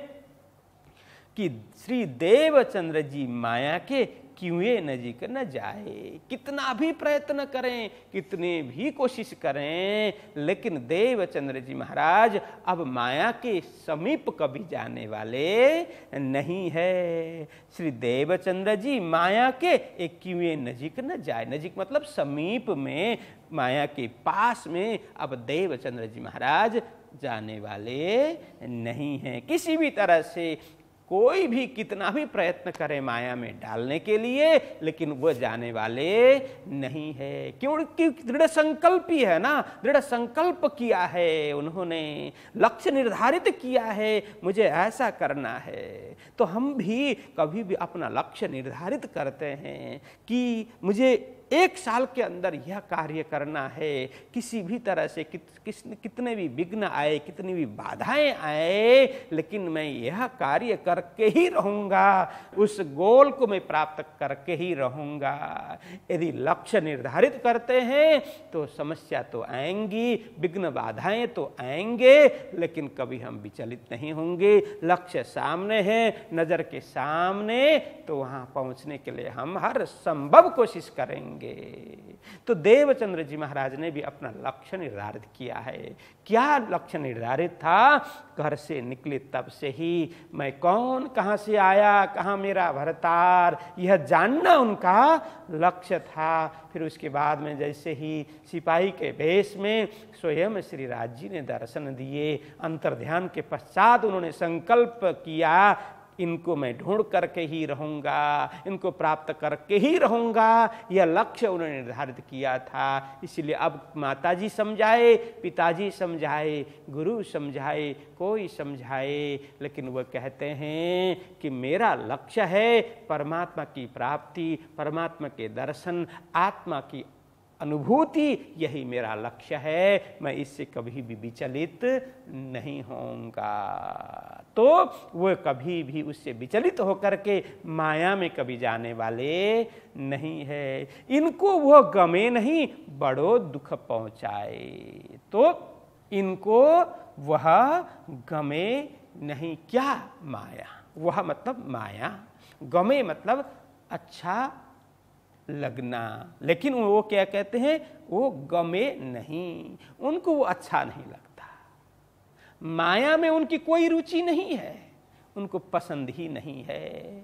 कि श्री देवचंद्र जी माया के क्यों नजीक न जाए। कितना भी प्रयत्न करें, कितने भी कोशिश करें, लेकिन देवचंद्र जी महाराज अब माया के समीप कभी जाने वाले नहीं है। श्री देवचंद्र जी माया के एक क्यों नजीक न जाए। नजीक मतलब समीप में, माया के पास में अब देवचंद्र जी महाराज जाने वाले नहीं हैं। किसी भी तरह से कोई भी कितना भी प्रयत्न करे माया में डालने के लिए, लेकिन वो जाने वाले नहीं है। क्योंकि दृढ़ संकल्पी है ना, दृढ़ संकल्प किया है उन्होंने, लक्ष्य निर्धारित किया है, मुझे ऐसा करना है। तो हम भी कभी भी अपना लक्ष्य निर्धारित करते हैं कि मुझे 1 साल के अंदर यह कार्य करना है। किसी भी तरह से कितने भी विघ्न आए, कितनी भी बाधाएं आए, लेकिन मैं यह कार्य करके ही रहूंगा, उस गोल को मैं प्राप्त करके ही रहूंगा। यदि लक्ष्य निर्धारित करते हैं तो समस्या तो आएंगी, विघ्न बाधाएं तो आएंगे, लेकिन कभी हम विचलित नहीं होंगे। लक्ष्य सामने है, नजर के सामने, तो वहां पहुंचने के लिए हम हर संभव कोशिश करेंगे। तो देवचंद्र जी महाराज ने भी अपना लक्ष्य निर्धारित किया है। क्या लक्ष्य निर्धारित था? घर से निकले तब से ही मैं कौन, कहां से आया, कहां मेरा भरतार, यह जानना उनका लक्ष्य था। फिर उसके बाद में जैसे ही सिपाही के भेष में स्वयं श्री राज जी ने दर्शन दिए, अंतर्ध्यान के पश्चात उन्होंने संकल्प किया, इनको मैं ढूंढ करके ही रहूंगा, इनको प्राप्त करके ही रहूंगा। यह लक्ष्य उन्होंने निर्धारित किया था। इसलिए अब माताजी समझाए, पिताजी समझाए, गुरु समझाए, कोई समझाए, लेकिन वह कहते हैं कि मेरा लक्ष्य है परमात्मा की प्राप्ति, परमात्मा के दर्शन, आत्मा की अनुभूति, यही मेरा लक्ष्य है। मैं इससे कभी भी विचलित नहीं होऊंगा। तो वह कभी भी उससे विचलित होकर के माया में कभी जाने वाले नहीं है। इनको वह गमे नहीं, बड़ो दुख पहुंचाए। तो इनको वह गमे नहीं। क्या? माया। वह मतलब माया, गमे मतलब अच्छा लगना, लेकिन वो क्या कहते हैं, वो गमे नहीं, उनको वो अच्छा नहीं लगता। माया में उनकी कोई रुचि नहीं है, उनको पसंद ही नहीं है।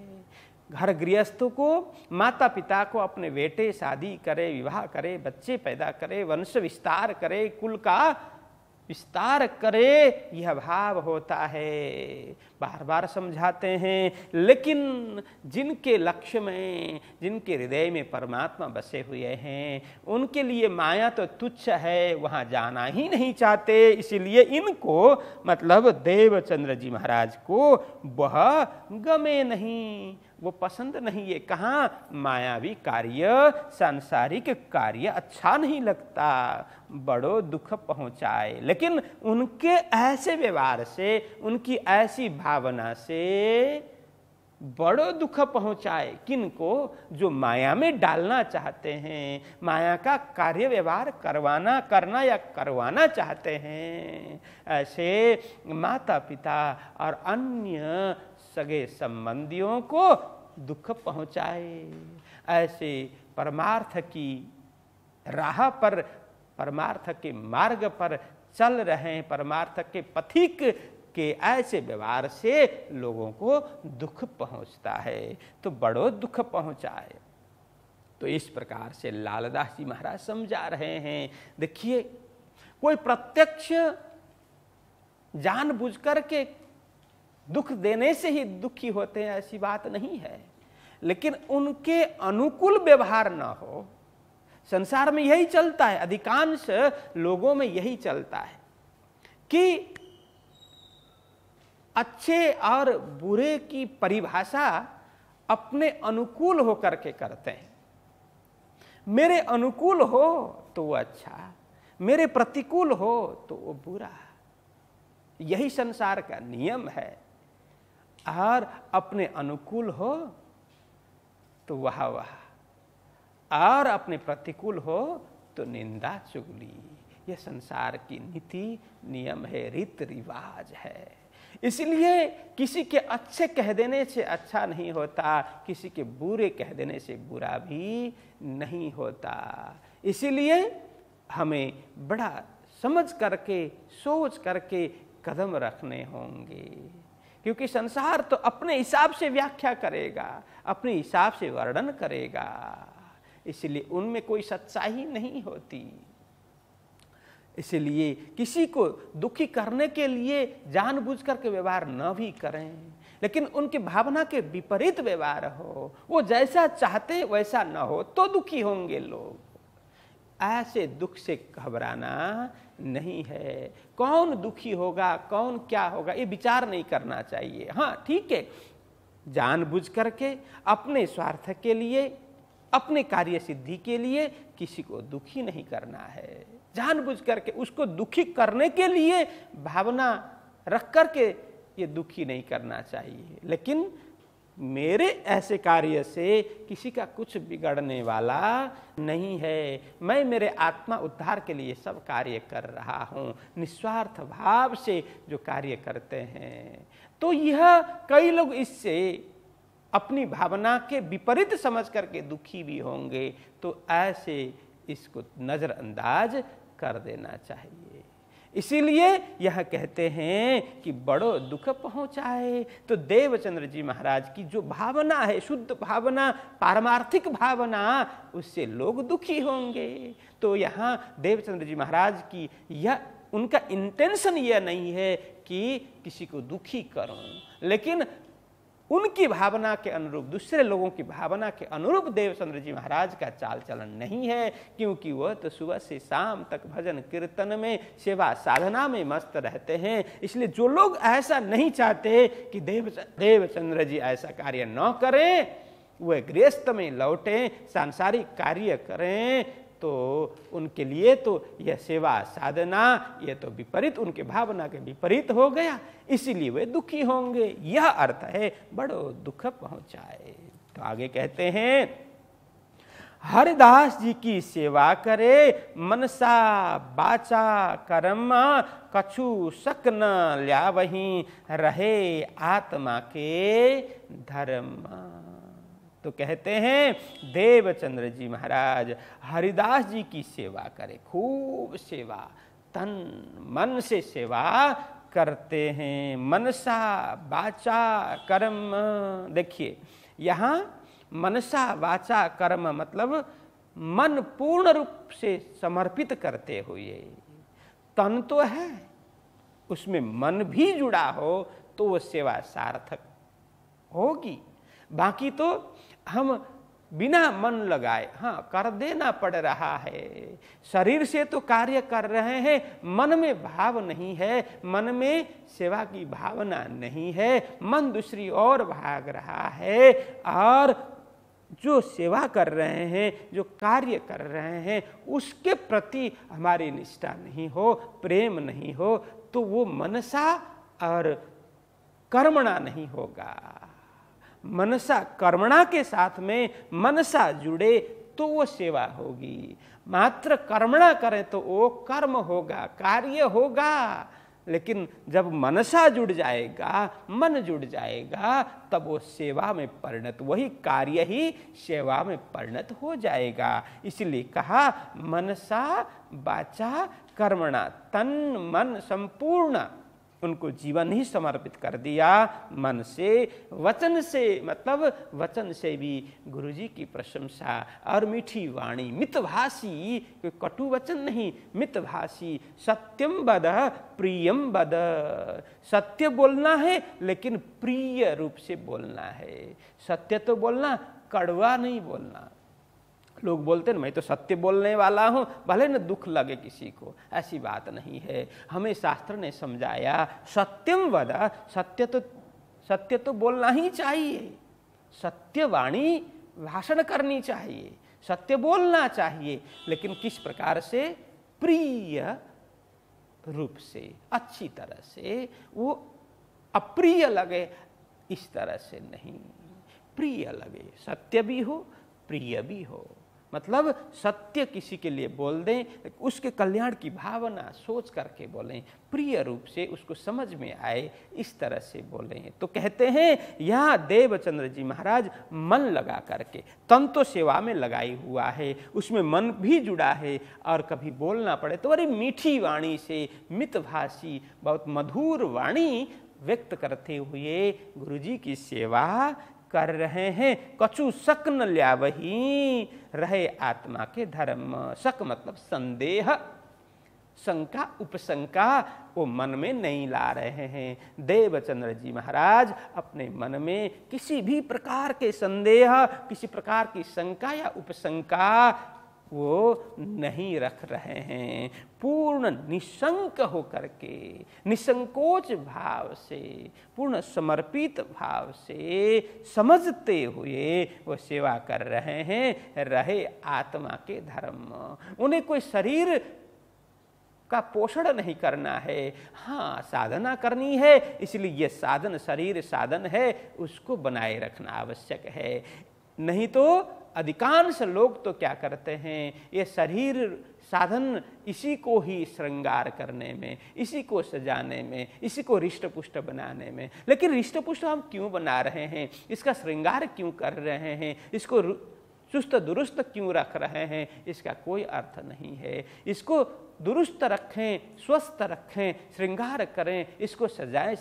घर गृहस्थों को, माता पिता को अपने बेटे शादी करे, विवाह करे, बच्चे पैदा करे, वंश विस्तार करे, कुल का विस्तार करे, यह भाव होता है। बार बार समझाते हैं, लेकिन जिनके लक्ष्य में, जिनके हृदय में परमात्मा बसे हुए हैं, उनके लिए माया तो तुच्छ है, वहां जाना ही नहीं चाहते। इसीलिए इनको, मतलब देवचंद्र जी महाराज को वह गमे नहीं, वो पसंद नहीं है। कहाँ? मायावी कार्य, सांसारिक कार्य अच्छा नहीं लगता, बड़ो दुख पहुंचाए। लेकिन उनके ऐसे व्यवहार से, उनकी ऐसी भावना से बड़ो दुख पहुंचाए। किनको? जो माया में डालना चाहते हैं, माया का कार्य व्यवहार करना या करवाना चाहते हैं, ऐसे माता पिता और अन्य सगे संबंधियों को दुख पहुंचाए। ऐसे परमार्थ की राह पर, परमार्थ के मार्ग पर चल रहे हैं, परमार्थ के पथिक कि ऐसे व्यवहार से लोगों को दुख पहुंचता है, तो बड़ो दुख पहुंचाए। तो इस प्रकार से लालदास जी महाराज समझा रहे हैं। देखिए, कोई प्रत्यक्ष जानबूझ करके दुख देने से ही दुखी होते हैं ऐसी बात नहीं है, लेकिन उनके अनुकूल व्यवहार ना हो। संसार में यही चलता है, अधिकांश लोगों में यही चलता है कि अच्छे और बुरे की परिभाषा अपने अनुकूल होकर के करते हैं। मेरे अनुकूल हो तो वो अच्छा, मेरे प्रतिकूल हो तो वो बुरा। यही संसार का नियम है। और अपने अनुकूल हो तो वाह वाह, और अपने प्रतिकूल हो तो निंदा चुगली। यह संसार की नीति नियम है, रीत रिवाज है। इसलिए किसी के अच्छे कह देने से अच्छा नहीं होता, किसी के बुरे कह देने से बुरा भी नहीं होता। इसीलिए हमें बड़ा समझ करके, सोच करके कदम रखने होंगे, क्योंकि संसार तो अपने हिसाब से व्याख्या करेगा, अपने हिसाब से वर्णन करेगा। इसलिए उनमें कोई सच्चाई नहीं होती। इसलिए किसी को दुखी करने के लिए जानबूझ करके व्यवहार न भी करें, लेकिन उनकी भावना के विपरीत व्यवहार हो, वो जैसा चाहते वैसा न हो, तो दुखी होंगे लोग। ऐसे दुख से घबराना नहीं है। कौन दुखी होगा, कौन क्या होगा, ये विचार नहीं करना चाहिए। हाँ ठीक है, जानबूझ करके अपने स्वार्थ के लिए, अपने कार्य सिद्धि के लिए किसी को दुखी नहीं करना है। जानबूझ करके उसको दुखी करने के लिए भावना रख करके ये दुखी नहीं करना चाहिए। लेकिन मेरे ऐसे कार्य से किसी का कुछ बिगड़ने वाला नहीं है, मैं मेरे आत्मा उद्धार के लिए सब कार्य कर रहा हूँ, निस्वार्थ भाव से जो कार्य करते हैं। तो यह कई लोग इससे अपनी भावना के विपरीत समझ करके दुखी भी होंगे, तो ऐसे इसको नजरअंदाज कर देना चाहिए। इसीलिए यह कहते हैं कि बड़ो दुख पहुंचाए। तो देवचंद्र जी महाराज की जो भावना है, शुद्ध भावना, पारमार्थिक भावना, उससे लोग दुखी होंगे। तो यहाँ देवचंद्र जी महाराज की यह उनका इंटेंशन यह नहीं है कि किसी को दुखी करूं, लेकिन उनकी भावना के अनुरूप, दूसरे लोगों की भावना के अनुरूप देवचंद्र जी महाराज का चाल चलन नहीं है, क्योंकि वह तो सुबह से शाम तक भजन कीर्तन में, सेवा साधना में मस्त रहते हैं। इसलिए जो लोग ऐसा नहीं चाहते कि देवचंद्र जी ऐसा कार्य न करें, वह गृहस्थ में लौटें, सांसारिक कार्य करें, तो उनके लिए तो यह सेवा साधना यह तो विपरीत, उनके भावना के विपरीत हो गया, इसीलिए वे दुखी होंगे। यह अर्थ है बड़ो दुख पहुंचाए। तो आगे कहते हैं, हरिदास जी की सेवा करे, मनसा बाचा कर्म, कछु शक न ल्यावहीं, रहे आत्मा के धर्म। तो कहते हैं देवचंद्र जी महाराज हरिदास जी की सेवा करे, खूब सेवा, तन मन से सेवा करते हैं। मनसा वाचा कर्म, देखिए यहाँ मनसा वाचा कर्म मतलब मन पूर्ण रूप से समर्पित करते हुए। तन तो है, उसमें मन भी जुड़ा हो तो वो सेवा सार्थक होगी। बाकी तो हम बिना मन लगाए कर देना पड़ रहा है। शरीर से तो कार्य कर रहे हैं, मन में भाव नहीं है, मन में सेवा की भावना नहीं है, मन दूसरी ओर भाग रहा है। और जो सेवा कर रहे हैं, जो कार्य कर रहे हैं, उसके प्रति हमारी निष्ठा नहीं हो, प्रेम नहीं हो, तो वो मनसा और कर्मणा नहीं होगा। मनसा कर्मणा के साथ में मनसा जुड़े तो वो सेवा होगी। मात्र कर्मणा करें तो वो कर्म होगा, कार्य होगा। लेकिन जब मनसा जुड़ जाएगा, मन जुड़ जाएगा, तब वो सेवा में परिणत, वही कार्य ही सेवा में परिणत हो जाएगा। इसलिए कहा मनसा वाचा कर्मणा, तन मन संपूर्ण उनको जीवन ही समर्पित कर दिया, मन से, वचन से, मतलब वचन से भी गुरुजी की प्रशंसा और मीठी वाणी, मितभाषी, कोई कटु वचन नहीं, मितभाषी, सत्यम वद प्रियम वद, सत्य बोलना है लेकिन प्रिय रूप से बोलना है। सत्य तो बोलना, कड़वा नहीं बोलना। लोग बोलते हैं मैं तो सत्य बोलने वाला हूं, भले न दुख लगे किसी को, ऐसी बात नहीं है। हमें शास्त्र ने समझाया सत्यम वद, सत्य तो बोलना ही चाहिए, सत्यवाणी भाषण करनी चाहिए, सत्य बोलना चाहिए, लेकिन किस प्रकार से? प्रिय रूप से, अच्छी तरह से, वो अप्रिय लगे इस तरह से नहीं, प्रिय लगे, सत्य भी हो प्रिय भी हो। मतलब सत्य किसी के लिए बोल दें, उसके कल्याण की भावना सोच करके बोलें, प्रिय रूप से उसको समझ में आए इस तरह से बोलें। तो कहते हैं यहाँ देवचंद्र जी महाराज मन लगा करके, तन तो सेवा में लगाई हुआ है, उसमें मन भी जुड़ा है, और कभी बोलना पड़े तो बड़ी मीठी वाणी से, मितभाषी, बहुत मधुर वाणी व्यक्त करते हुए गुरुजी की सेवा कर रहे हैं। कछु शक न ल्यावही, रहे आत्मा के धर्म। शक मतलब संदेह, शंका, उपशंका वो मन में नहीं ला रहे हैं। देवचंद्र जी महाराज अपने मन में किसी भी प्रकार के संदेह, किसी प्रकार की शंका या उपशंका वो नहीं रख रहे हैं। पूर्ण निशंक होकर के, निसंकोच भाव से, पूर्ण समर्पित भाव से, समझते हुए वो सेवा कर रहे हैं। रहे आत्मा के धर्म, उन्हें कोई शरीर का पोषण नहीं करना है, हाँ साधना करनी है, इसलिए ये साधन, शरीर साधन है, उसको बनाए रखना आवश्यक है। नहीं तो अधिकांश लोग तो क्या करते हैं, ये शरीर साधन इसी को ही श्रृंगार करने में, इसी को सजाने में, इसी को रिष्ट पुष्ट बनाने में। लेकिन रिष्ट पुष्ट हम क्यों बना रहे हैं, इसका श्रृंगार क्यों कर रहे हैं, इसको चुस्त दुरुस्त क्यों रख रहे हैं, इसका कोई अर्थ नहीं है। इसको दुरुस्त रखें, स्वस्थ रखें, श्रृंगार करें, इसको सजाएं,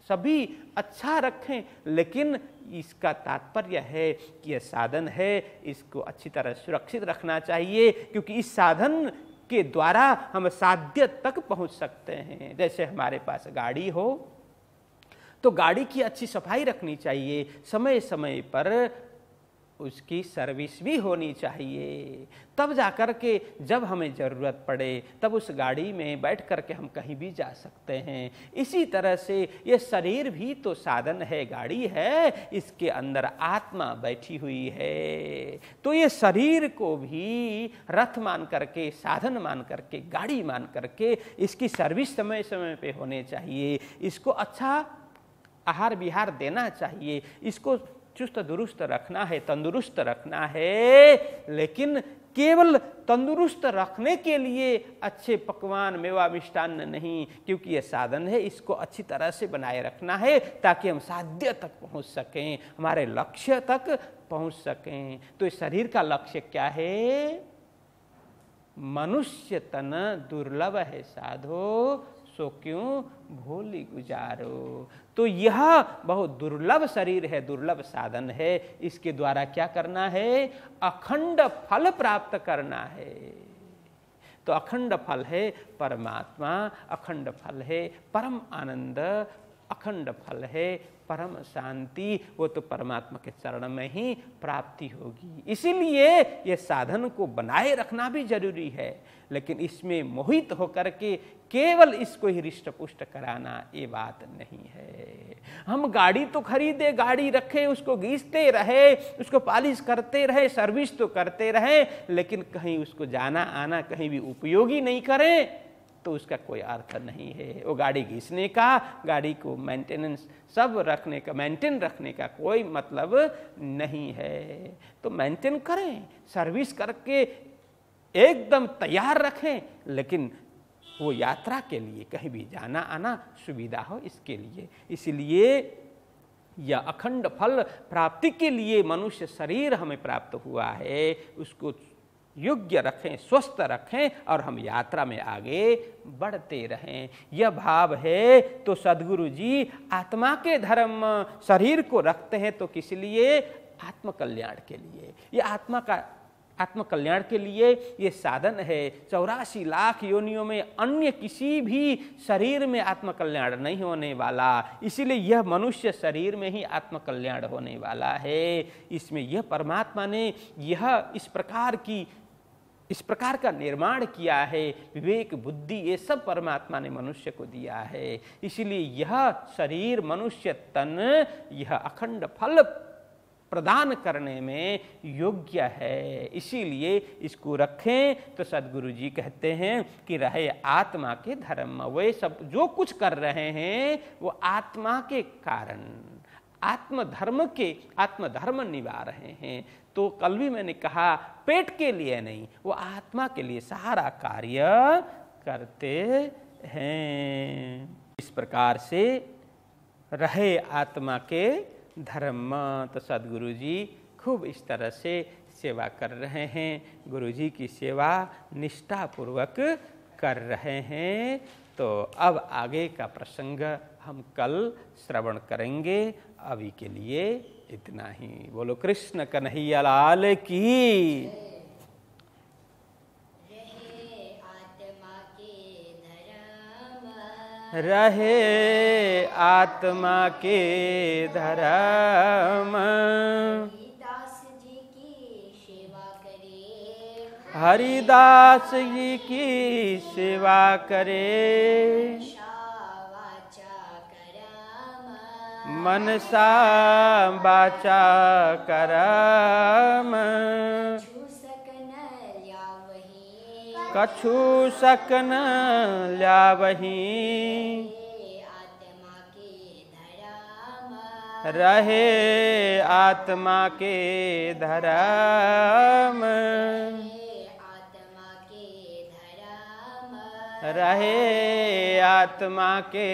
सभी अच्छा रखें, लेकिन इसका तात्पर्य है कि यह साधन है, इसको अच्छी तरह सुरक्षित रखना चाहिए, क्योंकि इस साधन के द्वारा हम साध्य तक पहुंच सकते हैं। जैसे हमारे पास गाड़ी हो तो गाड़ी की अच्छी सफाई रखनी चाहिए, समय समय पर उसकी सर्विस भी होनी चाहिए, तब जाकर के जब हमें ज़रूरत पड़े तब उस गाड़ी में बैठ कर के हम कहीं भी जा सकते हैं। इसी तरह से ये शरीर भी तो साधन है, गाड़ी है, इसके अंदर आत्मा बैठी हुई है। तो ये शरीर को भी रथ मान करके, साधन मान करके, गाड़ी मान करके इसकी सर्विस समय समय पे होने चाहिए। इसको अच्छा आहार विहार देना चाहिए, इसको चुस्त दुरुस्त रखना है, तंदुरुस्त रखना है। लेकिन केवल तंदुरुस्त रखने के लिए अच्छे पकवान, मेवा, मिष्टान्न नहीं, क्योंकि यह साधन है, इसको अच्छी तरह से बनाए रखना है ताकि हम साध्य तक पहुंच सकें, हमारे लक्ष्य तक पहुंच सकें। तो इस शरीर का लक्ष्य क्या है? मनुष्य तन दुर्लभ है साधो, सो क्यों भोली गुजारो। तो यह बहुत दुर्लभ शरीर है, दुर्लभ साधन है, इसके द्वारा क्या करना है? अखंड फल प्राप्त करना है। तो अखंड फल है परमात्मा, अखंड फल है परम आनंद, अखंड फल है परम शांति, वो तो परमात्मा के चरण में ही प्राप्ति होगी। इसीलिए ये साधन को बनाए रखना भी जरूरी है, लेकिन इसमें मोहित होकर के केवल इसको ही रिष्ट पुष्ट कराना ये बात नहीं है। हम गाड़ी तो खरीदे, गाड़ी रखे, उसको घीसते रहे, उसको पॉलिश करते रहे, सर्विस तो करते रहे, लेकिन कहीं उसको जाना आना कहीं भी उपयोगी नहीं करें तो उसका कोई अर्थ नहीं है। वो गाड़ी घिसने का, गाड़ी को मेंटेनेंस सब रखने का, मेंटेन रखने का कोई मतलब नहीं है। तो मेंटेन करें, सर्विस करके एकदम तैयार रखें, लेकिन वो यात्रा के लिए कहीं भी जाना आना सुविधा हो इसके लिए। इसलिए यह अखंड फल प्राप्ति के लिए मनुष्य शरीर हमें प्राप्त हुआ है, उसको योग्य रखें, स्वस्थ रखें और हम यात्रा में आगे बढ़ते रहें। यह भाव है तो सद्गुरु जी आत्मा के धर्म शरीर को रखते हैं तो किस लिए? आत्मकल्याण के लिए। ये आत्मकल्याण के लिए ये साधन है। 84 लाख योनियों में अन्य किसी भी शरीर में आत्मकल्याण नहीं होने वाला, इसीलिए यह मनुष्य शरीर में ही आत्मकल्याण होने वाला है। इसमें यह परमात्मा ने यह इस प्रकार का निर्माण किया है। विवेक, बुद्धि, ये सब परमात्मा ने मनुष्य को दिया है। इसीलिए यह शरीर, मनुष्य तन, यह अखंड फल प्रदान करने में योग्य है। इसीलिए इसको रखें तो सद्गुरु जी कहते हैं कि रहे आत्मा के धर्म। वे सब जो कुछ कर रहे हैं वो आत्मा के कारण, आत्मधर्म निभा रहे हैं। तो कल भी मैंने कहा पेट के लिए नहीं, वो आत्मा के लिए सारा कार्य करते हैं। इस प्रकार से रहे आत्मा के धर्म। तो सद्गुरु जी खूब इस तरह से सेवा कर रहे हैं। गुरु जी की सेवा निष्ठापूर्वक कर रहे हैं। तो अब आगे का प्रसंग हम कल श्रवण करेंगे। अभी के लिए इतना ही। बोलो कृष्ण कन्हैया लाल की। रहे आत्मा के धर्म। हरिदास जी की सेवा करे, हरिदास जी की सेवा करे। मनसा वाचा करम। कछु सकन ल्यावही। रहे आत्मा के धर्म। रहे आत्मा के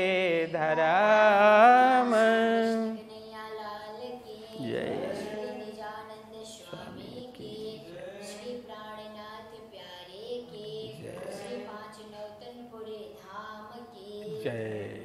धर्म। जय निजानंद स्वामी की, श्री प्राणनाथ प्यारे की, श्री पांच नौतनपुरे धाम की जय।